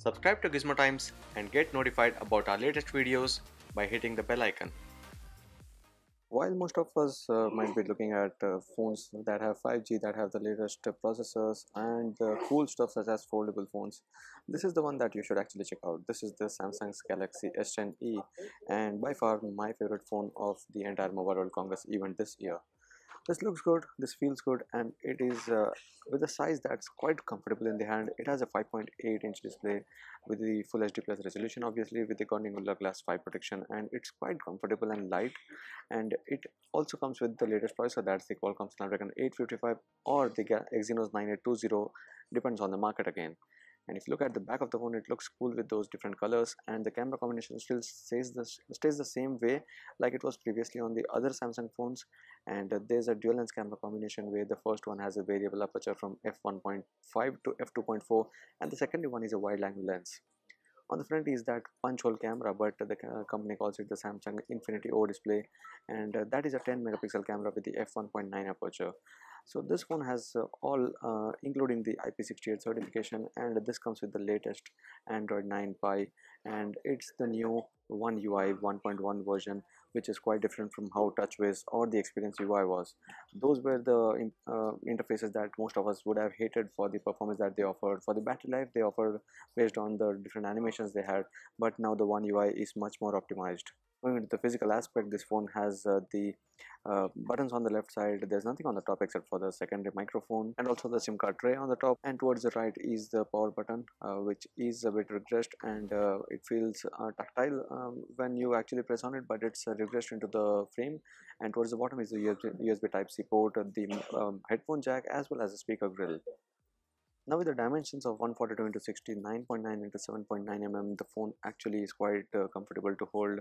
Subscribe to Gizmo Times and get notified about our latest videos by hitting the bell icon. While most of us might be looking at phones that have 5G, that have the latest processors and the cool stuff such as foldable phones, this is the one that you should actually check out. This is the Samsung's Galaxy S10e, and by far my favorite phone of the entire Mobile World Congress event this year. This looks good, this feels good, and it is with a size that's quite comfortable in the hand. It has a 5.8-inch display with the Full HD Plus resolution, obviously with the Gorilla Glass 5 protection, and it's quite comfortable and light. And it also comes with the latest processor, that's the Qualcomm Snapdragon 855 or the Exynos 9820, depends on the market again. And if you look at the back of the phone, it looks cool with those different colors, and the camera combination still stays the same way like it was previously on the other Samsung phones. And there's a dual lens camera combination where the first one has a variable aperture from f1.5 to f2.4, and the second one is a wide angle lens. On the front is that punch hole camera, but the company calls it the Samsung Infinity O display, and that is a 10 megapixel camera with the f1.9 aperture. So this phone has all including the IP68 certification, and this comes with the latest Android 9 Pie, and it's the new One UI 1.1 version, which is quite different from how TouchWiz or the Experience UI was. Those were the interfaces that most of us would have hated for the performance that they offered, for the battery life they offered based on the different animations they had, but now the One UI is much more optimized. Going into the physical aspect, this phone has the buttons on the left side. There's nothing on the top except for the secondary microphone and also the SIM card tray on the top, and towards the right is the power button, which is a bit regressed, and it feels tactile when you actually press on it, but it's regressed into the frame. And towards the bottom is the USB Type-C port, the headphone jack, as well as the speaker grill. Now with the dimensions of 142 into 60, 9.9 into 7.9 mm, the phone actually is quite comfortable to hold.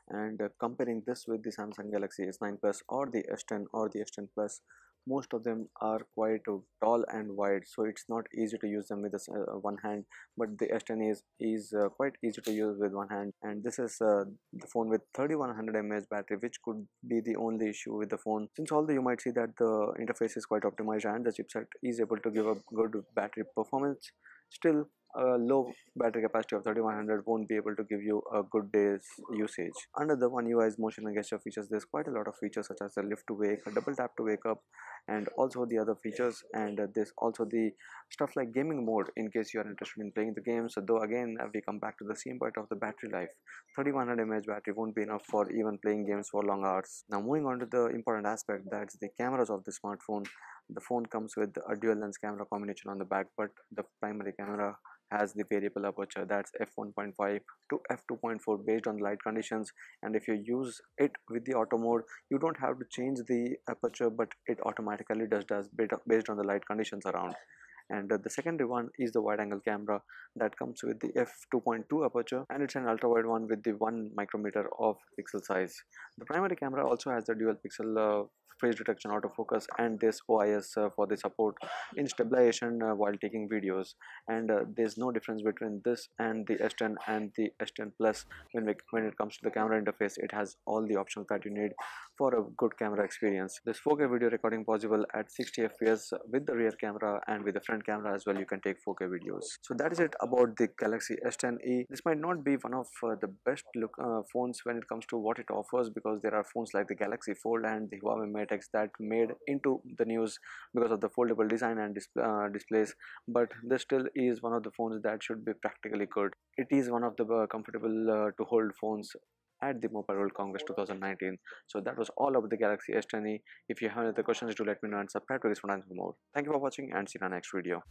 And comparing this with the Samsung Galaxy S9 Plus or the S10 or the S10 Plus, most of them are quite tall and wide, so it's not easy to use them with one hand, but the S10 is quite easy to use with one hand. And this is the phone with 3100 mAh battery, which could be the only issue with the phone, since although you might see that the interface is quite optimized and the chipset is able to give a good battery performance, still a low battery capacity of 3100 won't be able to give you a good day's usage. Under the One UI's motion and gesture features, there's quite a lot of features such as the lift to wake, a double tap to wake up, and also the other features. And there's also the stuff like gaming mode in case you are interested in playing the games. So though again we come back to the same point of the battery life, 3100 mAh battery won't be enough for even playing games for long hours. Now moving on to the important aspect, that's the cameras of the smartphone. The phone comes with a dual lens camera combination on the back, but the primary camera has the variable aperture, that's f1.5 to f2.4 based on light conditions. And if you use it with the auto mode, you don't have to change the aperture, but it automatically does based on the light conditions around. And the secondary one is the wide angle camera that comes with the f2.2 aperture, and it's an ultra wide one with the 1 micrometer of pixel size. The primary camera also has the dual pixel face detection autofocus, and this OIS for the support in stabilization while taking videos. And there's no difference between this and the S10 and the S10 Plus when it comes to the camera interface. It has all the options that you need for a good camera experience. This 4K video recording possible at 60 fps with the rear camera, and with the front camera as well you can take 4K videos. So that is it about the Galaxy S10e. This might not be one of the best phones when it comes to what it offers, because there are phones like the Galaxy Fold and the Huawei Mate X that made into the news because of the foldable design and displays, but this still is one of the phones that should be practically good. It is one of the comfortable to hold phones at the Mobile World Congress 2019. So that was all about the Galaxy S10e. If you have any other questions, do let me know and subscribe to this for more. Thank you for watching, and see you in our next video.